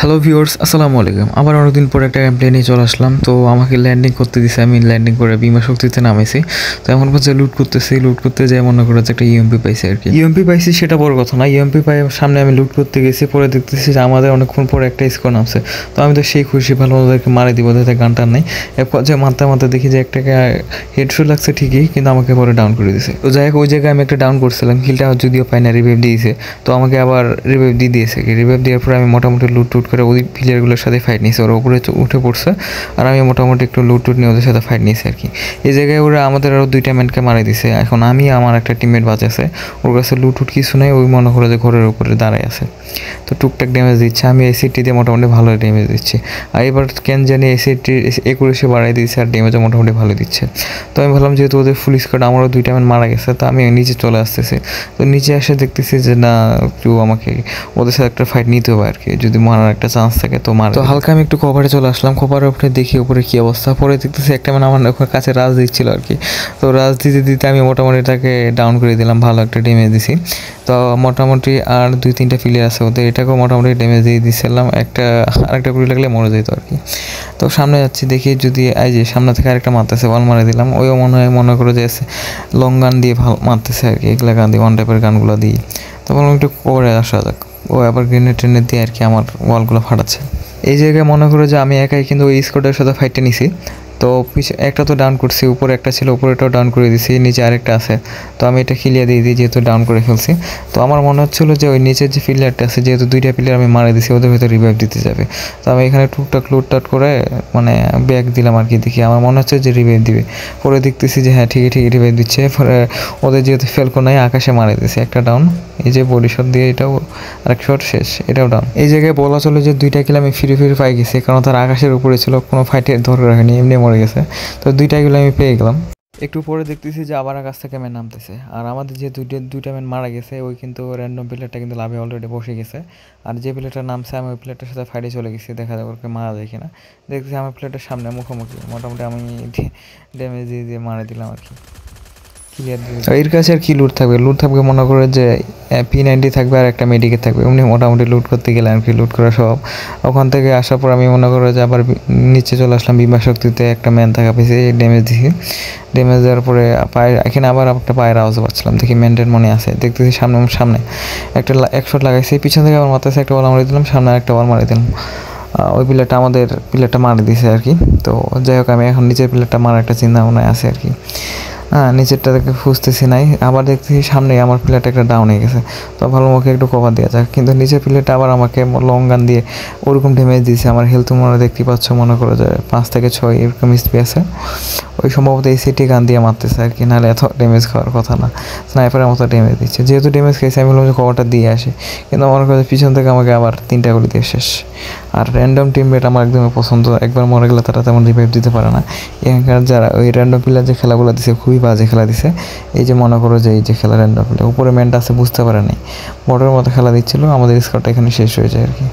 Hello viewers, আসসালামু আলাইকুম। আবার অনেকদিন পরে একটা গেম প্লে নিয়ে চলে আসলাম। তো আমাকে ল্যান্ডিং করতে দিছে, আমি ল্যান্ডিং করে বিমা শক্তিতে নামাইছি। তো এখন পর্যন্ত লুট করতে যেয়ে মনে করে যে একটা ইউএমপি পাইছি আর কি। ইউএমপি পাইছি সেটা বড় কথা না, ইউএমপি পাই সামনে আমি লুট করতে গেছি, পরে দেখতেছি যে আমাদের অনেকক্ষণ পরে একটা স্কোর নামছে। তো আমি তো সেই খুশি, ভালো ওদেরকে মারে দিব, ওদের গানটা নাই। এরপর যে মারতে মারতে দেখি যে একটাকে হেডশট লাগছে ঠিকই, কিন্তু আমাকে পরে ডাউন করে দিয়েছে। তো যাই হোক, ওই জায়গায় আমি একটা ডাউন করছিলাম, কিলটা যদিও পাই না, রিভাইভ দিয়েছে। তো আমাকে আবার রিভাইভ দিয়ে দিয়েছে। রিভাইভ দেওয়ার পরে আমি মোটামুটি লুট করে ওই প্লেয়ারগুলোর সাথে ফাইট নিয়েছে, ওরা উপরে উঠে পড়ছে, আর আমি মোটামুটি একটু লুট নিয়ে ওদের সাথে ফাইট নিয়েছি আর কি। এই জায়গায় ওরা আমাদের আরও দুইটা ম্যানকে মারা দিছে। এখন আমি আমার একটা টিমমেট বাঁচাছে, ওর কাছে লুট কিছু নেই, ওই মনে করে যে ঘরের উপরে দাঁড়ায় আছে। তো টুকটাক ড্যামেজ দিচ্ছে, আমি এসিটি দিয়ে মোটামুটি ভালো ড্যামেজ দিচ্ছি। আর এবার কেন জানি এসিটি 21 বাড়াই দিচ্ছে, আর ড্যামেজও মোটামুটি ভালো দিচ্ছে। তো আমি ভাবলাম যেহেতু ওদের ফুল স্কোয়াড, আমারও দুইটা ম্যান মারা গেছে, তো আমি নিচে চলে আসতেছি। তো নিচে এসে দেখতেছি যে না, একটু আমাকে ওদের সাথে একটা ফাইট নিতে হবে আর কি, যদি মারার একটা চান্স থাকে তো মার। তো হালকা আমি একটু কভারে চলে আসলাম, কভারের উপরে দেখি উপরে কী অবস্থা। পরে দেখতেছি একটা মানে আমার কাছে রাজ দিচ্ছিল আর কি। তো রাজ দিতে দিতে আমি মোটামুটি তাকে ডাউন করে দিলাম, ভালো একটা ড্যামেজ দিছি। তো মোটামুটি আর 2-3টা প্লেয়ার আছে ওদের, এটাকেও মোটামুটি ড্যামেজ দিয়ে দিচ্ছিলাম, আরেকটা গুলি লাগলে মরে যেত আর কি। তো সামনে যাচ্ছি, দেখি যদি এই যে সামনে থেকে আরেকটা মারতেছে, বল মারে দিলাম। ওইও মনে করে যে লং গান দিয়ে ভালো মারতেছে আর কি, এগুলা গান দিয়ে ওয়ান টাইপের গানগুলো দিই। তখন একটু করে আসা যাক, ও আবার গ্রেনেড দিয়ে আর কি আমার ওয়ালগুলো ফাটাচ্ছে। এই জায়গায় মনে করো যে আমি একাই কিন্তু ওই স্কোয়াডের সাথে ফাইটে নিছি। তো একটা তো ডাউন করছি, উপরে একটা ছিল, উপরেটাও ডাউন করে দিছি, নিচে আরেকটা আছে। তো আমি এটা ক্লিয়ার দিয়ে দিই যেহেতু ডাউন করে ফেলছি। তো আমার মনে হচ্ছিলো যে ওই নিচের যে প্লেয়ারটা আছে, যেহেতু দুইটা প্লেয়ার আমি মারা দিছি, ওদের ভিতরে রিভাইভ দিতে যাবে। তো আমি এখানে টুকটাক লুটটাট করে মানে ব্যাগ দিলাম আর কি, দেখি আমার মনে হচ্ছে যে রিভাইভ দিবে। পরে দেখতেছি যে হ্যাঁ ঠিকই রিভাইভ দিচ্ছে। পরে ওদের যেহেতু ফেলকো নাই, আকাশে মারা দিয়েছে, একটা ডাউন। এই যে বডি শট দিয়ে এটাও আরেক শট শেষ, এটাও ডাউন। এই জায়গায় বলা চলে যে দুইটা কিল আমি ফ্রি পাই গেছি, কারণ তার আকাশের উপরে ছিল, কোনো ফাইটের ধরে রাখেনি, এমনি মরে গেছে। তো দুইটা কিল আমি পেয়ে গেলাম। একটু পরে দেখতেছি যে আবার আকাশ থেকে ম্যান নামতেছে, আর আমাদের যে দুইটা ম্যান মারা গেছে, ওই কিন্তু র্যান্ডম প্লেয়ারটা কিন্তু লাভে অলরেডি বসে গেছে। আর যে প্লেয়ারটা নামছে, আমি ওই প্লেয়ারটার সাথে ফাইটে চলে গেছি, দেখা যাবে ওকে মারা যায় কিনা। দেখতেছি আমার প্লেয়ারটার সামনে মুখোমুখি, মোটামুটি আমি ড্যামেজ দিয়ে মারা দিলাম আর কি। এর কাছে আর কি লুট থাকবে মনে করে যে P90 থাকবে আর একটা মেডিকেট থাকবে, এমনি মোটামুটি লুট করতে গেলে আর কি, লুট করা সব। ওখান থেকে আসার পর আমি মনে করো যে আবার নিচে চলে আসলাম, বিমা শক্তিতে একটা ম্যান থাকা পেয়েছি, ড্যামেজ দিছি। ড্যামেজ দেওয়ার পরে পায়ের এখানে আবার একটা পায়ের আওয়াজ পাচ্ছিলাম, দেখি মেনটেন মনে আছে। দেখতেছি সামনে একটা এক শট লাগাইছি, পিছন থেকে আবার মাথায় একটা বল মারি দিলাম, সামনে একটা বল মারি দিলাম। ওই প্লেয়ারটা মারি দিয়েছে আর কি। তো যাই হোক, আমি এখন নিচের প্লেয়ারটা মারার একটা চিন্তা ভাবনায় আছে আর কি। নিচেরটা থেকে খুঁজতেছি নাই, আবার দেখতেছি সামনে আমার প্লেয়ারটা একটা ডাউন হয়ে গেছে। তো ভালো মুখে একটু কভার দেওয়া যাক, কিন্তু নিচের প্লেয়ারটা আবার আমাকে লং গান দিয়ে ওরকম ড্যামেজ দিয়েছে। আমার হেলথ তোমরা দেখতে পাচ্ছ, মনে করো যে 5 থেকে 6 এরকম স্পি আছে। ওই সম্ভবত এই সিটি গান দিয়ে মারতেছে আর কি, নাহলে এত ড্যামেজ খাওয়ার কথা না। স্নাইপারের মতো ড্যামেজ দিচ্ছে, যেহেতু ড্যামেজ খেয়েছে আমি বললাম যে কভারটা দিয়ে আসি, কিন্তু মনে করো পিছন থেকে আমাকে আবার 3টা গুলি দিয়ে শেষ। আর র্যান্ডম টিমমেট আমার একদমই পছন্দ, একবার মরে গেলে তারা তেমন রিভাইভ দিতে পারে না। এখানকার যারা ওই র্যান্ডম প্লেয়ার যে খেলাগুলো দিছে, খুবই বাজে খেলা দিছে। এই যে মনে করো যে এই যে খেলা র্যান্ডম প্লেয়ার উপরে ম্যানটা আছে, বুঝতে পারে নাই, বটের মতো খেলা দিচ্ছিলো, আমাদের স্কোরটা এখানে শেষ হয়ে যায় আর কি।